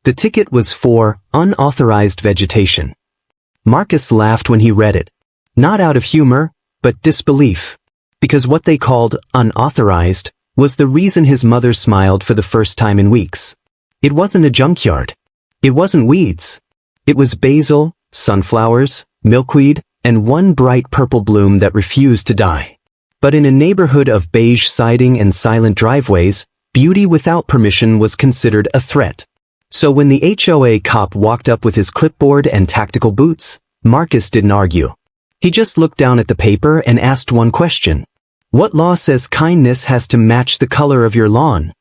The ticket was for unauthorized vegetation. Marcus laughed when he read it. Not out of humor, but disbelief. Because what they called unauthorized was the reason his mother smiled for the first time in weeks. It wasn't a junkyard. It wasn't weeds. It was basil, sunflowers, milkweed, and one bright purple bloom that refused to die. But in a neighborhood of beige siding and silent driveways, beauty without permission was considered a threat. So when the HOA cop walked up with his clipboard and tactical boots, Marcus didn't argue. He just looked down at the paper and asked one question. What law says kindness has to match the color of your lawn?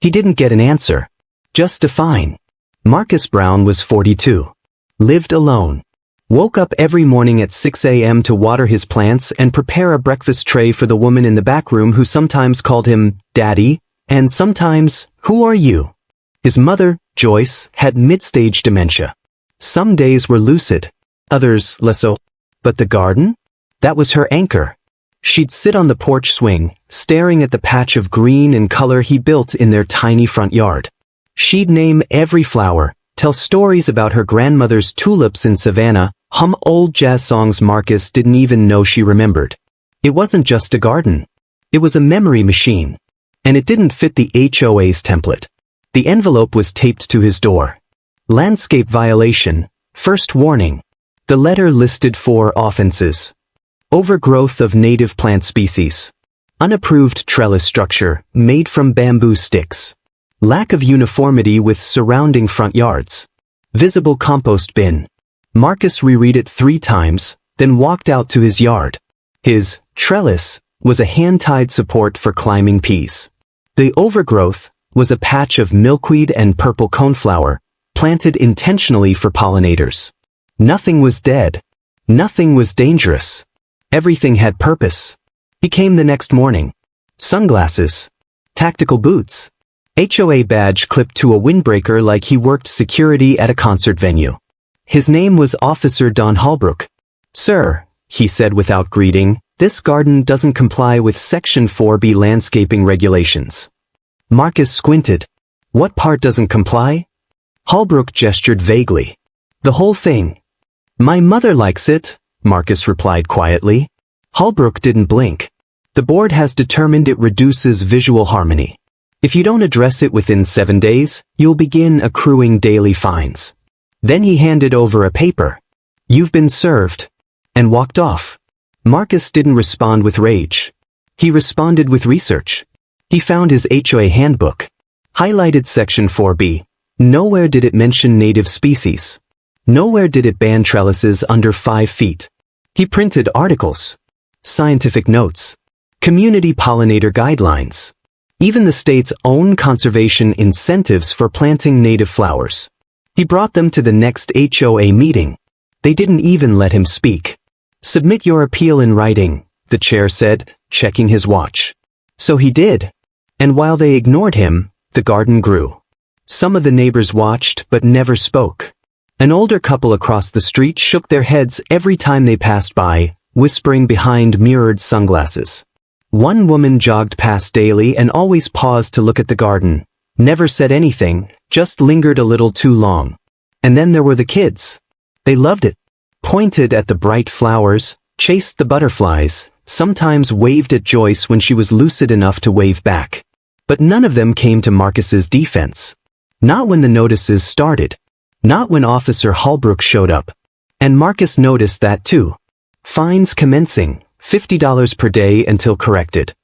He didn't get an answer. Just a fine. Marcus Brown was 42. Lived alone. Woke up every morning at 6 a.m. to water his plants and prepare a breakfast tray for the woman in the back room who sometimes called him Daddy, and sometimes, who are you? His mother, Joyce, had mid-stage dementia. Some days were lucid, others less so. But the garden? That was her anchor. She'd sit on the porch swing, staring at the patch of green and color he built in their tiny front yard. She'd name every flower, tell stories about her grandmother's tulips in Savannah, hum old jazz songs Marcus didn't even know she remembered. It wasn't just a garden. It was a memory machine. And it didn't fit the HOA's template. The envelope was taped to his door. Landscape violation, first warning. The letter listed 4 offenses. Overgrowth of native plant species. Unapproved trellis structure, made from bamboo sticks. Lack of uniformity with surrounding front yards. Visible compost bin. Marcus reread it 3 times, then walked out to his yard. His trellis was a hand-tied support for climbing peas. The overgrowth was a patch of milkweed and purple coneflower, planted intentionally for pollinators. Nothing was dead. Nothing was dangerous. Everything had purpose. He came the next morning. Sunglasses. Tactical boots. HOA badge clipped to a windbreaker like he worked security at a concert venue. His name was Officer Don Holbrook. Sir, he said without greeting, this garden doesn't comply with Section 4B landscaping regulations. Marcus squinted. What part doesn't comply? Holbrook gestured vaguely. The whole thing. My mother likes it, Marcus replied quietly. Holbrook didn't blink. The board has determined it reduces visual harmony. If you don't address it within 7 days, you'll begin accruing daily fines. Then he handed over a paper. You've been served. And walked off. Marcus didn't respond with rage. He responded with research. He found his HOA handbook. Highlighted Section 4B. Nowhere did it mention native species. Nowhere did it ban trellises under 5 feet. He printed articles. Scientific notes. Community pollinator guidelines. Even the state's own conservation incentives for planting native flowers. He brought them to the next HOA meeting. They didn't even let him speak. Submit your appeal in writing, the chair said, checking his watch. So he did. And while they ignored him, the garden grew. Some of the neighbors watched but never spoke. An older couple across the street shook their heads every time they passed by, whispering behind mirrored sunglasses. One woman jogged past daily and always paused to look at the garden. Never said anything, just lingered a little too long. And then there were the kids. They loved it. Pointed at the bright flowers, chased the butterflies, sometimes waved at Joyce when she was lucid enough to wave back. But none of them came to Marcus's defense. Not when the notices started. Not when Officer Holbrook showed up. And Marcus noticed that too. Fines commencing, $50 per day until corrected.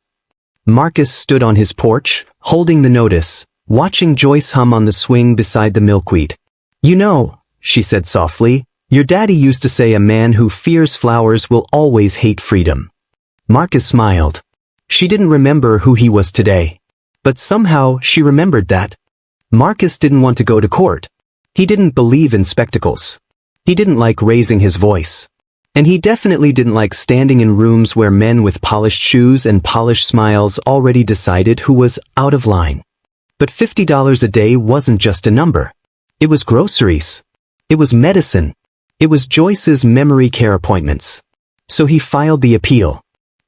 Marcus stood on his porch, holding the notice, watching Joyce hum on the swing beside the milkweed. You know, she said softly, your daddy used to say a man who fears flowers will always hate freedom. Marcus smiled. She didn't remember who he was today. But somehow she remembered that. Marcus didn't want to go to court. He didn't believe in spectacles. He didn't like raising his voice. And he definitely didn't like standing in rooms where men with polished shoes and polished smiles already decided who was out of line. But $50 a day wasn't just a number. It was groceries. It was medicine. It was Joyce's memory care appointments. So he filed the appeal.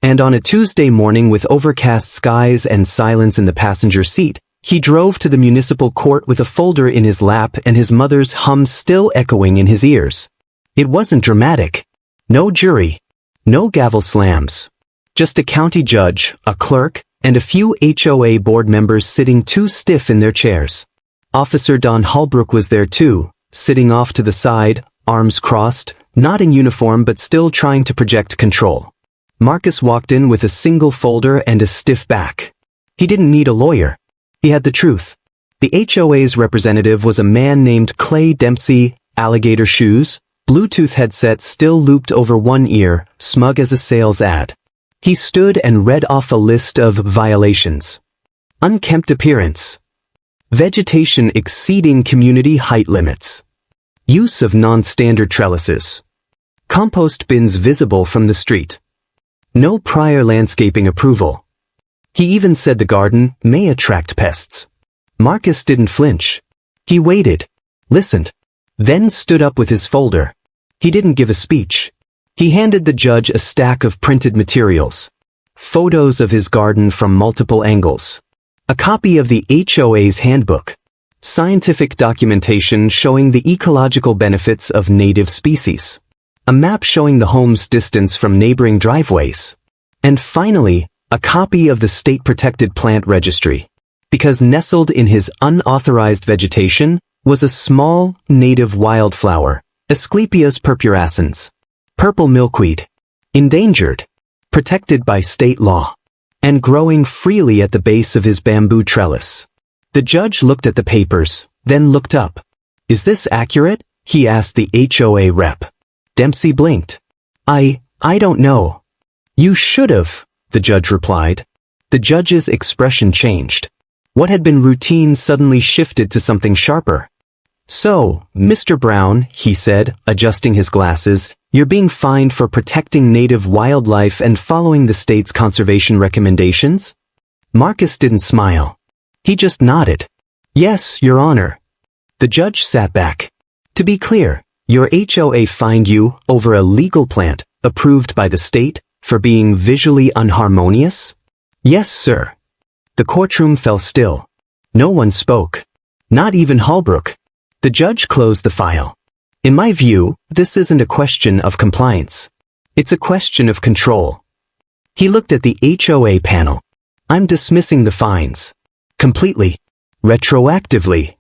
And on a Tuesday morning with overcast skies and silence in the passenger seat, He drove to the municipal court with a folder in his lap and his mother's hum still echoing in his ears. It wasn't dramatic. No jury. No gavel slams. Just a county judge, a clerk, and a few HOA board members sitting too stiff in their chairs. Officer Don Holbrook was there too, sitting off to the side, arms crossed, not in uniform but still trying to project control. Marcus walked in with a single folder and a stiff back. He didn't need a lawyer. He had the truth. The HOA's representative was a man named Clay Dempsey, alligator shoes, Bluetooth headset still looped over one ear, smug as a sales ad. He stood and read off a list of violations. Unkempt appearance. Vegetation exceeding community height limits. Use of non-standard trellises. Compost bins visible from the street. No prior landscaping approval. He even said the garden may attract pests. Marcus didn't flinch. He waited, listened, then stood up with his folder. He didn't give a speech. He handed the judge a stack of printed materials. Photos of his garden from multiple angles. A copy of the HOA's handbook. Scientific documentation showing the ecological benefits of native species. A map showing the home's distance from neighboring driveways. And finally, a copy of the state-protected plant registry. Because nestled in his unauthorized vegetation was a small, native wildflower, Asclepias purpurascens. Purple milkweed. Endangered. Protected by state law. And growing freely at the base of his bamboo trellis. The judge looked at the papers, then looked up. "Is this accurate?" he asked the HOA rep. Dempsey blinked. I don't know." "You should've," the judge replied. The judge's expression changed. What had been routine suddenly shifted to something sharper. "So, Mr. Brown," he said, adjusting his glasses, "you're being fined for protecting native wildlife and following the state's conservation recommendations?" Marcus didn't smile. He just nodded. "Yes, Your Honor." The judge sat back. "To be clear, your HOA fined you over a legal plant, approved by the state, for being visually unharmonious?" "Yes, sir." The courtroom fell still. No one spoke. Not even Holbrook. The judge closed the file. "In my view, this isn't a question of compliance. It's a question of control." He looked at the HOA panel. "I'm dismissing the fines. Completely. Retroactively."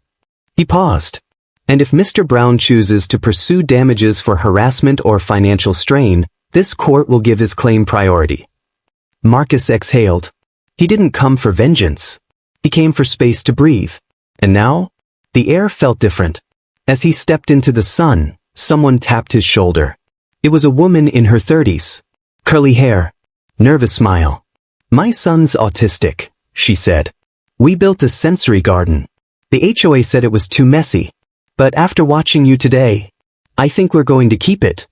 He paused. "And if Mr. Brown chooses to pursue damages for harassment or financial strain, this court will give his claim priority." Marcus exhaled. He didn't come for vengeance. He came for space to breathe. And now? The air felt different. As he stepped into the sun, someone tapped his shoulder. It was a woman in her 30s. Curly hair. Nervous smile. "My son's autistic," she said. "We built a sensory garden. The HOA said it was too messy. But after watching you today, I think we're going to keep it."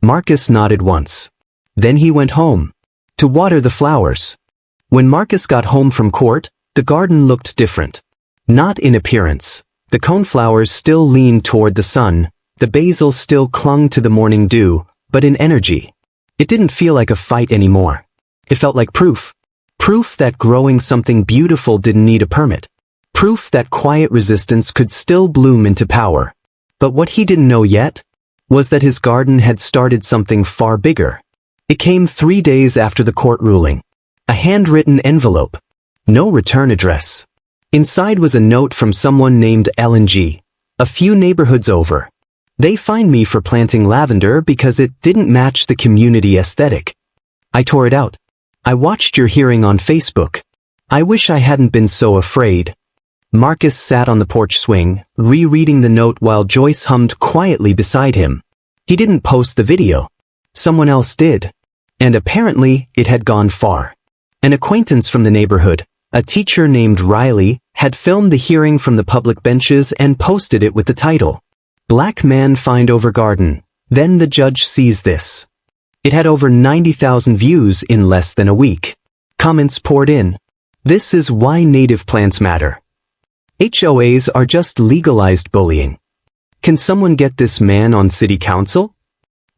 Marcus nodded once. Then he went home. To water the flowers. When Marcus got home from court, the garden looked different. Not in appearance. The coneflowers still leaned toward the sun, the basil still clung to the morning dew, but in energy. It didn't feel like a fight anymore. It felt like proof. Proof that growing something beautiful didn't need a permit. Proof that quiet resistance could still bloom into power. But what he didn't know yet was that his garden had started something far bigger. It came 3 days after the court ruling. A handwritten envelope. No return address. Inside was a note from someone named Ellen G. A few neighborhoods over. "They fined me for planting lavender because it didn't match the community aesthetic. I tore it out. I watched your hearing on Facebook. I wish I hadn't been so afraid." Marcus sat on the porch swing, rereading the note while Joyce hummed quietly beside him. He didn't post the video. Someone else did. And apparently, it had gone far. An acquaintance from the neighborhood, a teacher named Riley, had filmed the hearing from the public benches and posted it with the title, "Black Man Fined Over Garden." Then the judge sees this. It had over 90,000 views in less than a week. Comments poured in. "This is why native plants matter. HOAs are just legalized bullying. Can someone get this man on city council?"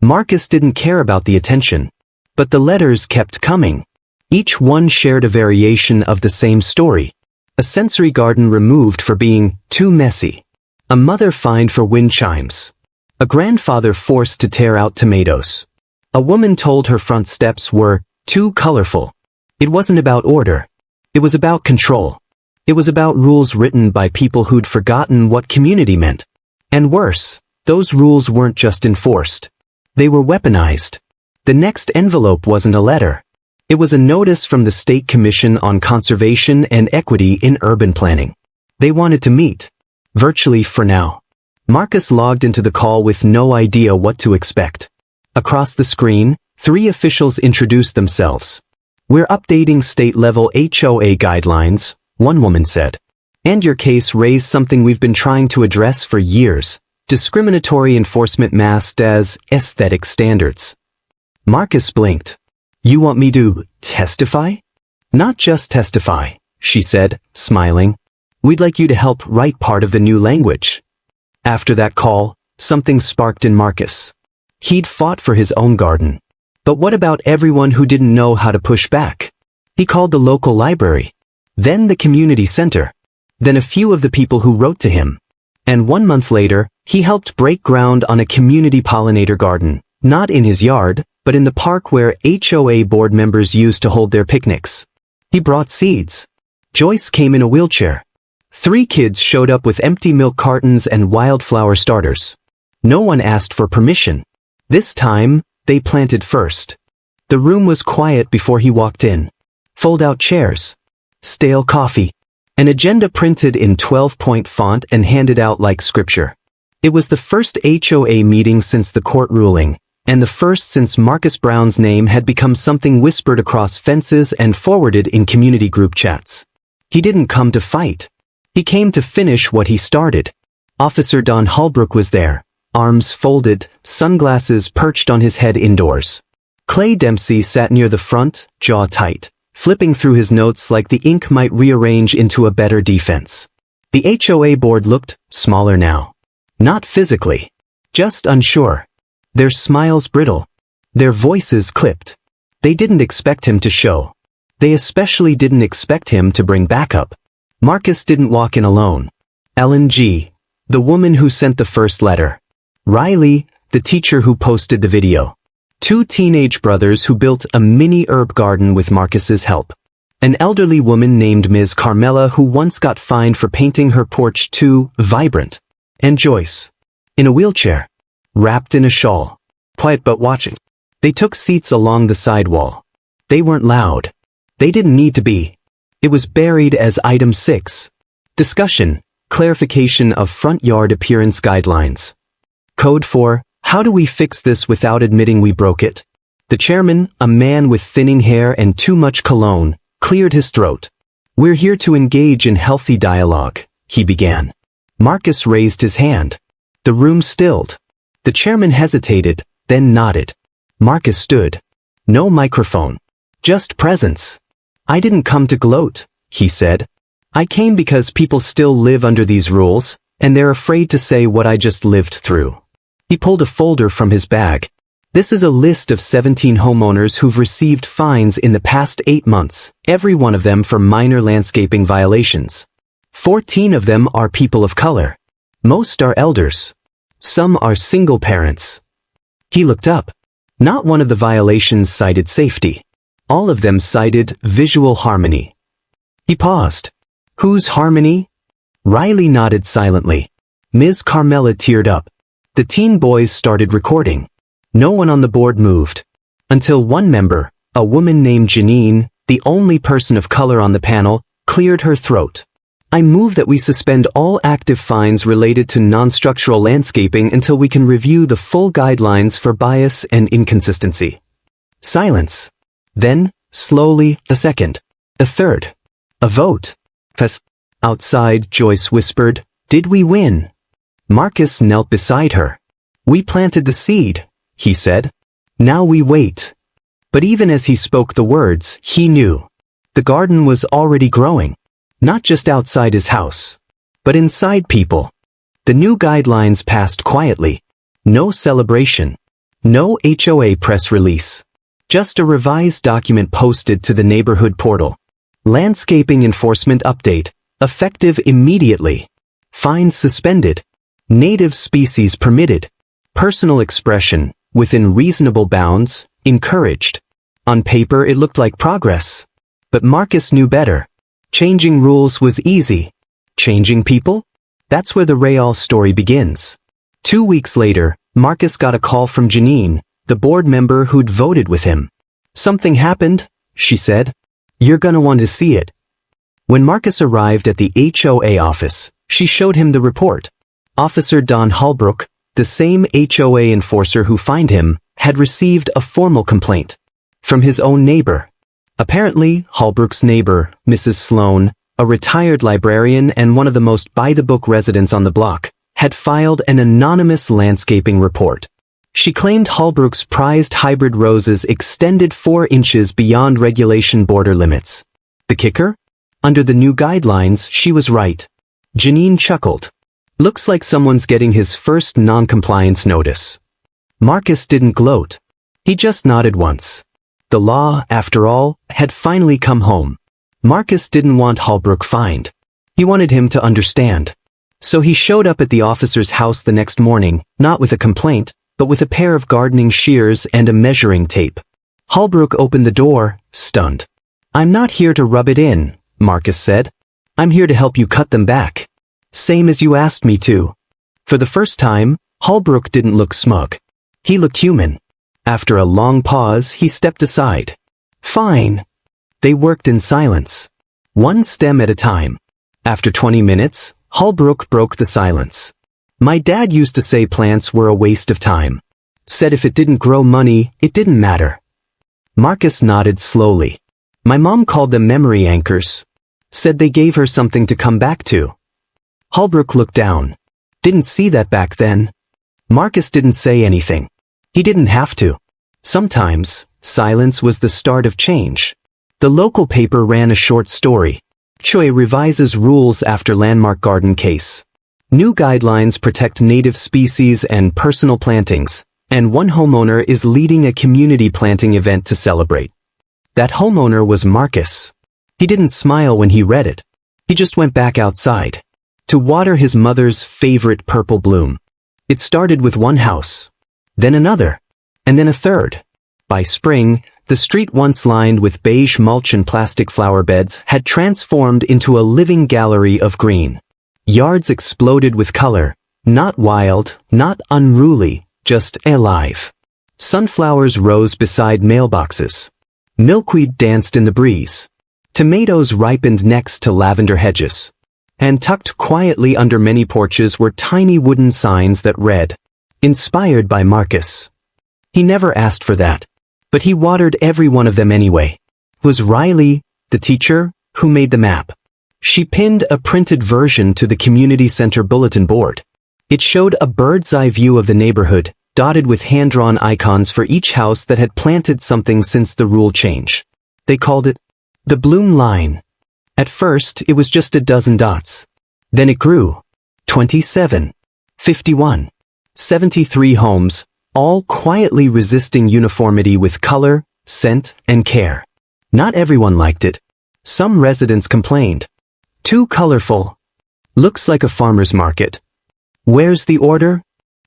Marcus didn't care about the attention. But the letters kept coming. Each one shared a variation of the same story. A sensory garden removed for being too messy. A mother fined for wind chimes. A grandfather forced to tear out tomatoes. A woman told her front steps were too colorful. It wasn't about order. It was about control. It was about rules written by people who'd forgotten what community meant. And worse, those rules weren't just enforced. They were weaponized. The next envelope wasn't a letter. It was a notice from the State Commission on Conservation and Equity in Urban Planning. They wanted to meet. Virtually for now. Marcus logged into the call with no idea what to expect. Across the screen, 3 officials introduced themselves. "We're updating state-level HOA guidelines," one woman said. "And your case raised something we've been trying to address for years, discriminatory enforcement masked as aesthetic standards." Marcus blinked. "You want me to testify?" "Not just testify," she said, smiling. "We'd like you to help write part of the new language." After that call, something sparked in Marcus. He'd fought for his own garden. But what about everyone who didn't know how to push back? He called the local library. Then the community center. Then a few of the people who wrote to him. And 1 month later, he helped break ground on a community pollinator garden. Not in his yard, but in the park where HOA board members used to hold their picnics. He brought seeds. Joyce came in a wheelchair. 3 kids showed up with empty milk cartons and wildflower starters. No one asked for permission. This time, they planted first. The room was quiet before he walked in. Fold-out chairs. Stale coffee. An agenda printed in 12-point font and handed out like scripture. It was the first HOA meeting since the court ruling, and the first since Marcus Brown's name had become something whispered across fences and forwarded in community group chats. He didn't come to fight. He came to finish what he started. Officer Don Holbrook was there, arms folded, sunglasses perched on his head indoors. Clay Dempsey sat near the front, jaw tight, flipping through his notes like the ink might rearrange into a better defense. The HOA board looked smaller now. Not physically. Just unsure. Their smiles brittle. Their voices clipped. They didn't expect him to show. They especially didn't expect him to bring backup. Marcus didn't walk in alone. Ellen G., the woman who sent the first letter. Riley, the teacher who posted the video. 2 teenage brothers who built a mini herb garden with Marcus's help. An elderly woman named Ms. Carmela who once got fined for painting her porch too vibrant. And Joyce. In a wheelchair. Wrapped in a shawl. Quiet but watching. They took seats along the side wall. They weren't loud. They didn't need to be. It was buried as item 6. Discussion. Clarification of front yard appearance guidelines. Code 4. How do we fix this without admitting we broke it? The chairman, a man with thinning hair and too much cologne, cleared his throat. We're here to engage in healthy dialogue, he began. Marcus raised his hand. The room stilled. The chairman hesitated, then nodded. Marcus stood. No microphone. Just presence. I didn't come to gloat, he said. I came because people still live under these rules, and they're afraid to say what I just lived through. He pulled a folder from his bag. This is a list of 17 homeowners who've received fines in the past 8 months, every one of them for minor landscaping violations. 14 of them are people of color. Most are elders. Some are single parents. He looked up. Not one of the violations cited safety. All of them cited visual harmony. He paused. Whose harmony? Riley nodded silently. Ms. Carmela teared up. The teen boys started recording. No one on the board moved. Until one member, a woman named Janine, the only person of color on the panel, cleared her throat. I move that we suspend all active fines related to non-structural landscaping until we can review the full guidelines for bias and inconsistency. Silence. Then, slowly, a second. A third. A vote. Outside, Joyce whispered, Did we win? Marcus knelt beside her. We planted the seed, he said. Now we wait. But even as he spoke the words, he knew. The garden was already growing. Not just outside his house, but inside people. The new guidelines passed quietly. No celebration. No HOA press release. Just a revised document posted to the neighborhood portal. Landscaping Enforcement Update. Effective immediately. Fines suspended. Native species permitted. Personal expression, within reasonable bounds, encouraged. On paper it looked like progress. But Marcus knew better. Changing rules was easy. Changing people? That's where the Real story begins. 2 weeks later, Marcus got a call from Janine, the board member who'd voted with him. "Something happened," she said. "You're gonna want to see it." When Marcus arrived at the HOA office, she showed him the report. Officer Don Holbrook, the same HOA enforcer who fined him, had received a formal complaint from his own neighbor. Apparently, Holbrook's neighbor, Mrs. Sloan, a retired librarian and one of the most by-the-book residents on the block, had filed an anonymous landscaping report. She claimed Holbrook's prized hybrid roses extended 4 inches beyond regulation border limits. The kicker? Under the new guidelines, she was right. Janine chuckled. "Looks like someone's getting his first non-compliance notice." Marcus didn't gloat. He just nodded once. The law, after all, had finally come home. Marcus didn't want Holbrook fined. He wanted him to understand. So he showed up at the officer's house the next morning, not with a complaint, but with a pair of gardening shears and a measuring tape. Holbrook opened the door, stunned. "I'm not here to rub it in," Marcus said. "I'm here to help you cut them back. Same as you asked me to." For the first time, Holbrook didn't look smug. He looked human. After a long pause, he stepped aside. "Fine." They worked in silence. One stem at a time. After 20 minutes, Holbrook broke the silence. "My dad used to say plants were a waste of time. Said if it didn't grow money, it didn't matter." Marcus nodded slowly. "My mom called them memory anchors. Said they gave her something to come back to." Holbrook looked down. "Didn't see that back then." Marcus didn't say anything. He didn't have to. Sometimes, silence was the start of change. The local paper ran a short story. HOA revises rules after landmark garden case. New guidelines protect native species and personal plantings, and one homeowner is leading a community planting event to celebrate. That homeowner was Marcus. He didn't smile when he read it. He just went back outside to water his mother's favorite purple bloom. It started with one house, then another, and then a third. By spring, the street once lined with beige mulch and plastic flower beds had transformed into a living gallery of green. Yards exploded with color, not wild, not unruly, just alive. Sunflowers rose beside mailboxes. Milkweed danced in the breeze. Tomatoes ripened next to lavender hedges. And tucked quietly under many porches were tiny wooden signs that read, "Inspired by Marcus." He never asked for that, but he watered every one of them anyway. It was Riley, the teacher, who made the map. She pinned a printed version to the community center bulletin board. It showed a bird's-eye view of the neighborhood, dotted with hand-drawn icons for each house that had planted something since the rule change. They called it the Bloom Line. At first, it was just a dozen dots. Then it grew. 27, 51, 73 homes, all quietly resisting uniformity with color, scent, and care. Not everyone liked it. Some residents complained. "Too colorful. Looks like a farmer's market." "Where's the order?"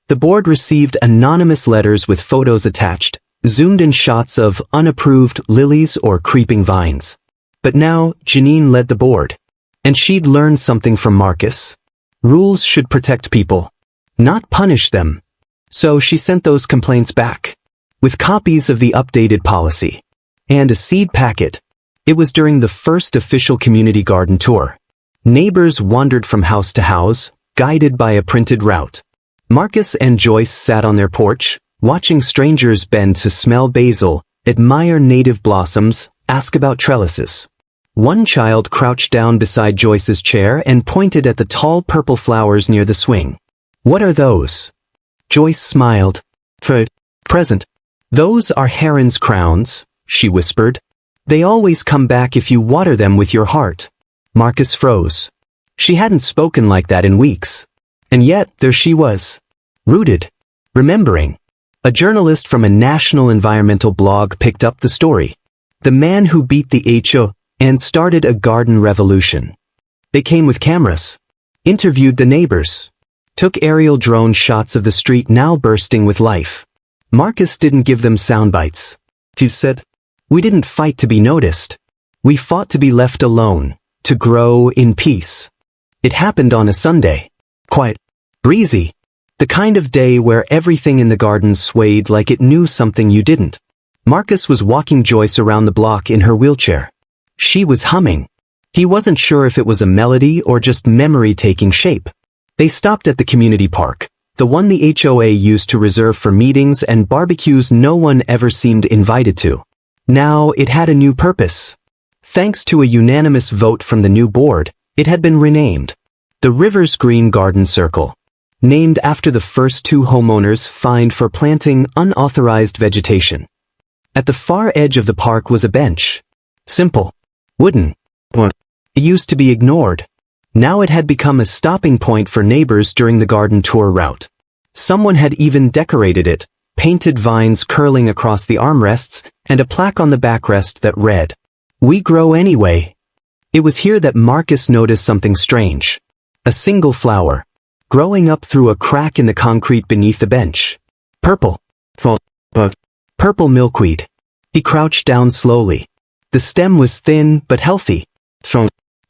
The board received anonymous letters with photos attached, zoomed-in shots of unapproved lilies or creeping vines. But now, Janine led the board. And she'd learned something from Marcus. Rules should protect people, not punish them. So she sent those complaints back, with copies of the updated policy. And a seed packet. It was during the first official community garden tour. Neighbors wandered from house to house, guided by a printed route. Marcus and Joyce sat on their porch, watching strangers bend to smell basil, admire native blossoms, ask about trellises. One child crouched down beside Joyce's chair and pointed at the tall purple flowers near the swing. "What are those?" Joyce smiled. "Present. Those are heron's crowns," she whispered. "They always come back if you water them with your heart." Marcus froze. She hadn't spoken like that in weeks. And yet, there she was. Rooted. Remembering. A journalist from a national environmental blog picked up the story. The man who beat the HOA and started a garden revolution. They came with cameras, interviewed the neighbors, took aerial drone shots of the street now bursting with life. Marcus didn't give them sound bites. He said, "We didn't fight to be noticed. We fought to be left alone, to grow in peace." It happened on a Sunday. Quiet, breezy. The kind of day where everything in the garden swayed like it knew something you didn't. Marcus was walking Joyce around the block in her wheelchair. She was humming. He wasn't sure if it was a melody or just memory taking shape. They stopped at the community park, the one the HOA used to reserve for meetings and barbecues no one ever seemed invited to. Now it had a new purpose. Thanks to a unanimous vote from the new board, it had been renamed the Rivers Green Garden Circle, named after the first two homeowners fined for planting unauthorized vegetation. At the far edge of the park was a bench. Simple. Wooden. It used to be ignored. Now it had become a stopping point for neighbors during the garden tour route. Someone had even decorated it, painted vines curling across the armrests, and a plaque on the backrest that read, "We grow anyway." It was here that Marcus noticed something strange. A single flower, growing up through a crack in the concrete beneath the bench. Purple. Purple milkweed. He crouched down slowly. The stem was thin but healthy.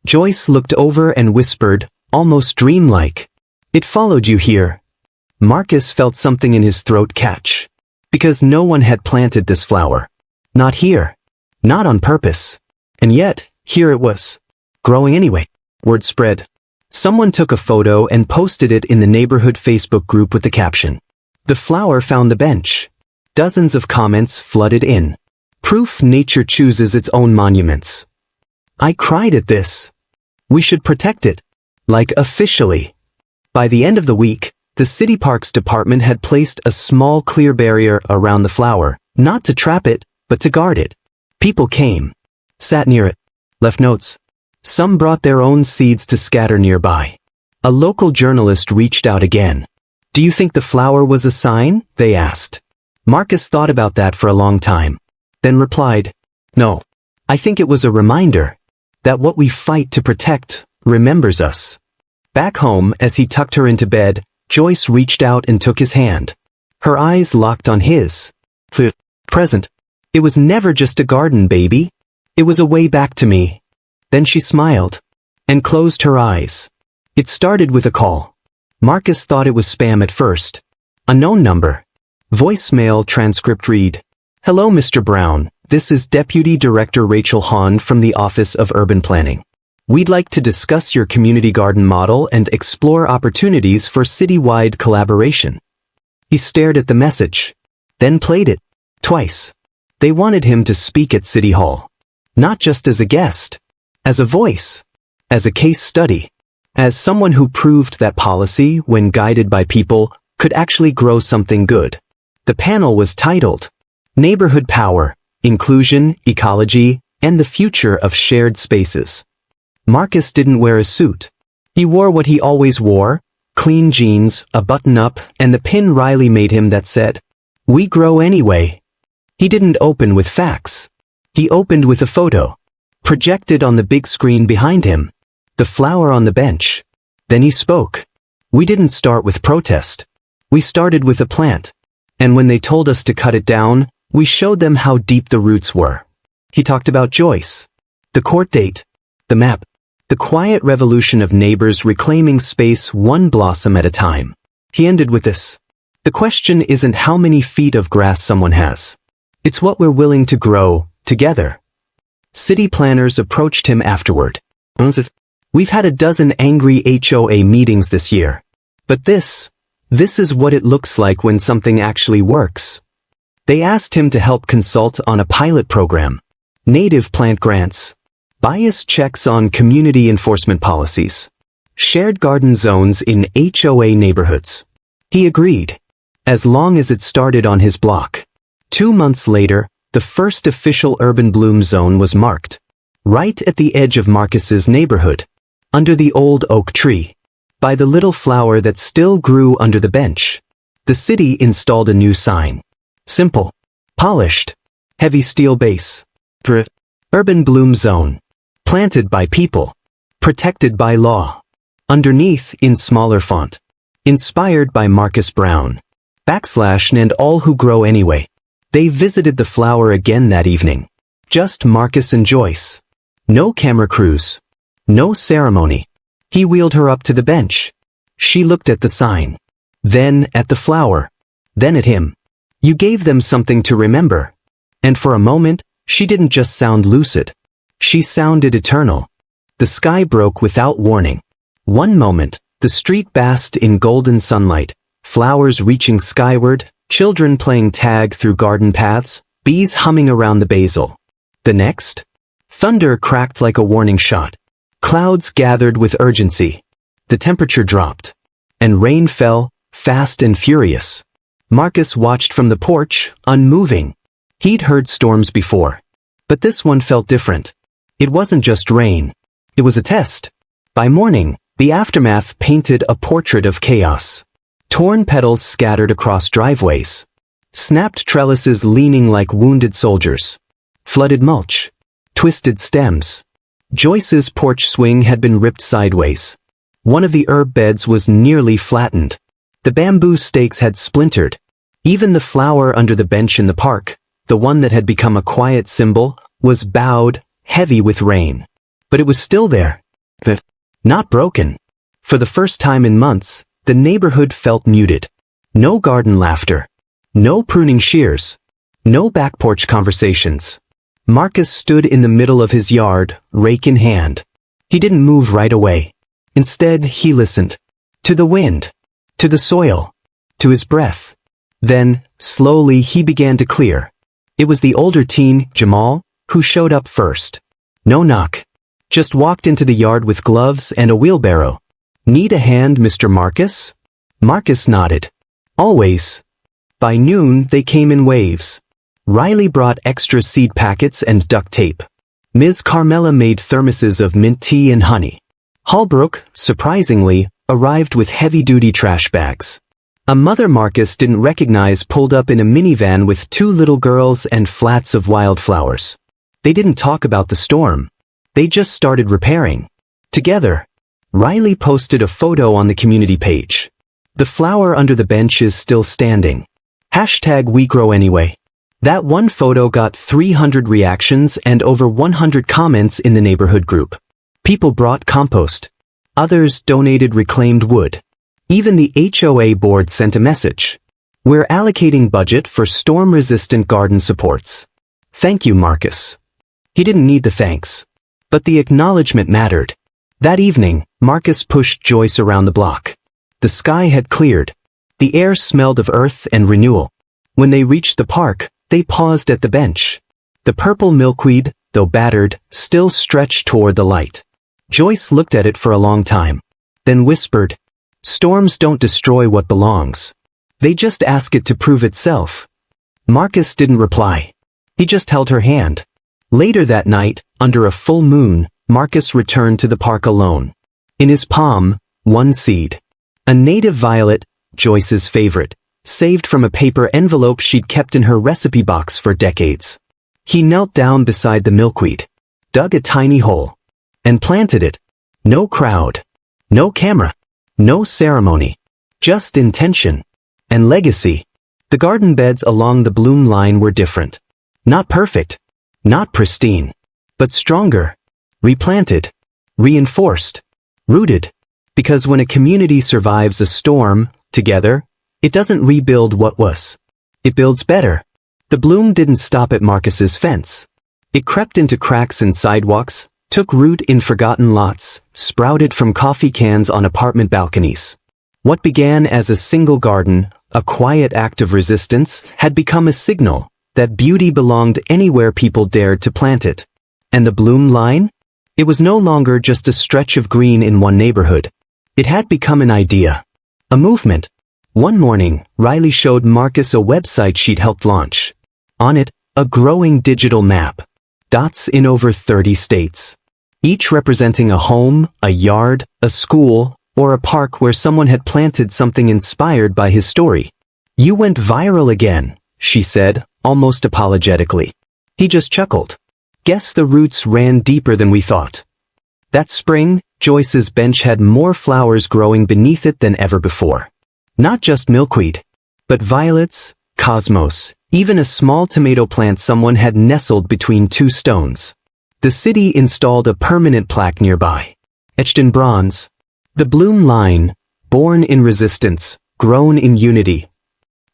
Joyce looked over and whispered, almost dreamlike, "It followed you here." Marcus felt something in his throat catch. Because no one had planted this flower. Not here. Not on purpose. And yet, here it was. Growing anyway. Word spread. Someone took a photo and posted it in the neighborhood Facebook group with the caption, "The flower found the bench." Dozens of comments flooded in. Proof nature chooses its own monuments. I cried at this. We should protect it. Like officially. By the end of the week, the city parks department had placed a small clear barrier around the flower, not to trap it, but to guard it. People came, sat near it, left notes. Some brought their own seeds to scatter nearby. A local journalist reached out again. "Do you think the flower was a sign?" they asked. Marcus thought about that for a long time, then replied, "No. I think it was a reminder that what we fight to protect remembers us." Back home, as he tucked her into bed, Joyce reached out and took his hand. Her eyes locked on his. Present. "It was never just a garden, baby. It was a way back to me." Then she smiled and closed her eyes. It started with a call. Marcus thought it was spam at first. Unknown number. Voicemail transcript read, "Hello, Mr. Brown. This is Deputy Director Rachel Hahn from the Office of Urban Planning. We'd like to discuss your community garden model and explore opportunities for citywide collaboration." He stared at the message, then played it, twice. They wanted him to speak at City Hall. Not just as a guest, as a voice, as a case study, as someone who proved that policy, when guided by people, could actually grow something good. The panel was titled, "Neighborhood Power, Inclusion, Ecology, and the Future of Shared Spaces." Marcus didn't wear a suit. He wore what he always wore, clean jeans, a button-up, and the pin Riley made him that said, "We grow anyway." He didn't open with facts. He opened with a photo, projected on the big screen behind him, the flower on the bench. Then he spoke. "We didn't start with protest. We started with a plant. And when they told us to cut it down, we showed them how deep the roots were." He talked about Joyce, the court date, the map, the quiet revolution of neighbors reclaiming space one blossom at a time. He ended with this. "The question isn't how many feet of grass someone has. It's what we're willing to grow, together." City planners approached him afterward. "We've had a dozen angry HOA meetings this year. But this is what it looks like when something actually works." They asked him to help consult on a pilot program, native plant grants, bias checks on community enforcement policies, shared garden zones in HOA neighborhoods. He agreed, as long as it started on his block. 2 months later, the first official urban bloom zone was marked, right at the edge of Marcus's neighborhood, under the old oak tree, by the little flower that still grew under the bench. The city installed a new sign. Simple, polished, heavy steel base. Urban Bloom Zone. Planted by people. Protected by law. Underneath, in smaller font. Inspired by Marcus Brown. / and all who grow anyway. They visited the flower again that evening. Just Marcus and Joyce. No camera crews. No ceremony. He wheeled her up to the bench. She looked at the sign. Then at the flower. Then at him. You gave them something to remember. And for a moment, she didn't just sound lucid. She sounded eternal. The sky broke without warning. One moment, the street basked in golden sunlight, flowers reaching skyward, children playing tag through garden paths, bees humming around the basil. The next, thunder cracked like a warning shot. Clouds gathered with urgency. The temperature dropped. And rain fell, fast and furious. Marcus watched from the porch, unmoving. He'd heard storms before. But this one felt different. It wasn't just rain. It was a test. By morning, the aftermath painted a portrait of chaos. Torn petals scattered across driveways. Snapped trellises leaning like wounded soldiers. Flooded mulch. Twisted stems. Joyce's porch swing had been ripped sideways. One of the herb beds was nearly flattened. The bamboo stakes had splintered. Even the flower under the bench in the park, the one that had become a quiet symbol, was bowed, heavy with rain. But it was still there. But not broken. For the first time in months, the neighborhood felt muted. No garden laughter. No pruning shears. No back porch conversations. Marcus stood in the middle of his yard, rake in hand. He didn't move right away. Instead, he listened. To the wind. To the soil. To his breath. Then, slowly, he began to clear. It was the older teen, Jamal, who showed up first. No knock. Just walked into the yard with gloves and a wheelbarrow. Need a hand, Mr. Marcus? Marcus nodded. Always. By noon, they came in waves. Riley brought extra seed packets and duct tape. Ms. Carmela made thermoses of mint tea and honey. Holbrook, surprisingly, arrived with heavy-duty trash bags. A mother Marcus didn't recognize pulled up in a minivan with 2 little girls and flats of wildflowers. They didn't talk about the storm. They just started repairing. Together. Riley posted a photo on the community page. The flower under the bench is still standing. #WeGrowAnyway. That one photo got 300 reactions and over 100 comments in the neighborhood group. People brought compost. Others donated reclaimed wood. Even the HOA board sent a message. We're allocating budget for storm-resistant garden supports. Thank you, Marcus. He didn't need the thanks. But the acknowledgement mattered. That evening, Marcus pushed Joyce around the block. The sky had cleared. The air smelled of earth and renewal. When they reached the park, they paused at the bench. The purple milkweed, though battered, still stretched toward the light. Joyce looked at it for a long time. Then whispered, "Storms don't destroy what belongs. They just ask it to prove itself." Marcus didn't reply. He just held her hand. Later that night, under a full moon, Marcus returned to the park alone. In his palm, one seed. A native violet, Joyce's favorite, saved from a paper envelope she'd kept in her recipe box for decades. He knelt down beside the milkweed, dug a tiny hole, and planted it. No crowd. No camera. No ceremony. Just intention. And legacy. The garden beds along the bloom line were different. Not perfect. Not pristine. But stronger. Replanted. Reinforced. Rooted. Because when a community survives a storm, together, it doesn't rebuild what was. It builds better. The bloom didn't stop at Marcus's fence. It crept into cracks in sidewalks, took root in forgotten lots, sprouted from coffee cans on apartment balconies. What began as a single garden, a quiet act of resistance, had become a signal that beauty belonged anywhere people dared to plant it. And the bloom line? It was no longer just a stretch of green in one neighborhood. It had become an idea. A movement. One morning, Riley showed Marcus a website she'd helped launch. On it, a growing digital map. Dots in over 30 states. Each representing a home, a yard, a school, or a park where someone had planted something inspired by his story. "You went viral again," she said, almost apologetically. He just chuckled. "Guess the roots ran deeper than we thought." That spring, Joyce's bench had more flowers growing beneath it than ever before. Not just milkweed, but violets, cosmos, even a small tomato plant someone had nestled between two stones. The city installed a permanent plaque nearby, etched in bronze. The Bloom line, born in resistance, grown in unity.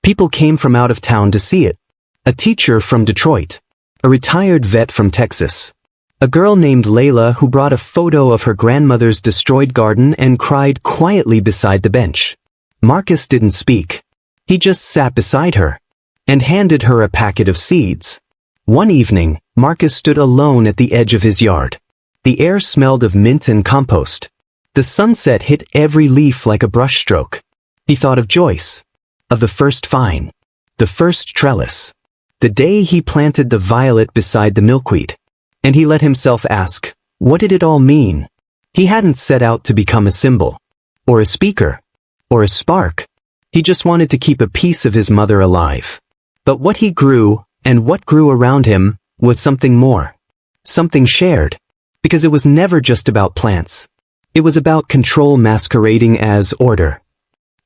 People came from out of town to see it. A teacher from Detroit. A retired vet from Texas. A girl named Layla who brought a photo of her grandmother's destroyed garden and cried quietly beside the bench. Marcus didn't speak. He just sat beside her and handed her a packet of seeds. One evening, Marcus stood alone at the edge of his yard. The air smelled of mint and compost. The sunset hit every leaf like a brushstroke. He thought of Joyce, of the first vine, the first trellis, the day he planted the violet beside the milkweed. And he let himself ask, what did it all mean? He hadn't set out to become a symbol, or a speaker, or a spark. He just wanted to keep a piece of his mother alive. But what he grew, and what grew around him, was something more. Something shared. Because it was never just about plants. It was about control masquerading as order.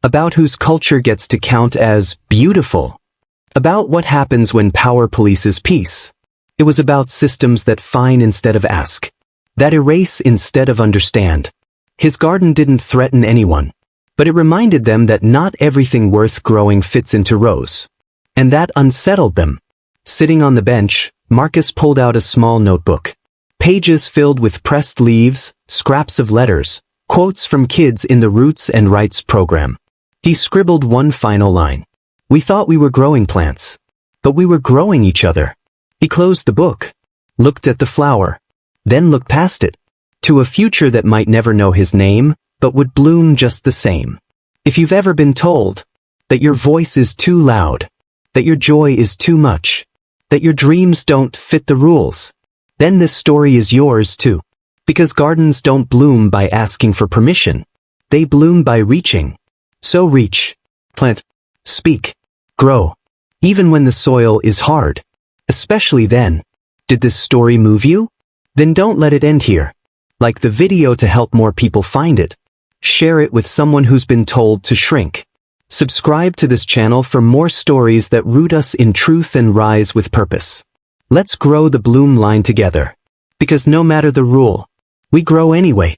About whose culture gets to count as beautiful. About what happens when power polices peace. It was about systems that fine instead of ask. That erase instead of understand. His garden didn't threaten anyone. But it reminded them that not everything worth growing fits into rows. And that unsettled them. Sitting on the bench, Marcus pulled out a small notebook. Pages filled with pressed leaves, scraps of letters, quotes from kids in the Roots and Rights program. He scribbled one final line. We thought we were growing plants. But we were growing each other. He closed the book, looked at the flower, then looked past it, to a future that might never know his name, but would bloom just the same. If you've ever been told that your voice is too loud, that your joy is too much, that your dreams don't fit the rules, then this story is yours too. Because gardens don't bloom by asking for permission. They bloom by reaching. So reach, plant, speak, grow, even when the soil is hard. Especially then. Did this story move you? Then don't let it end here. Like the video to help more people find it. Share it with someone who's been told to shrink. Subscribe to this channel for more stories that root us in truth and rise with purpose. Let's grow the Bloom line together. Because no matter the rule, we grow anyway.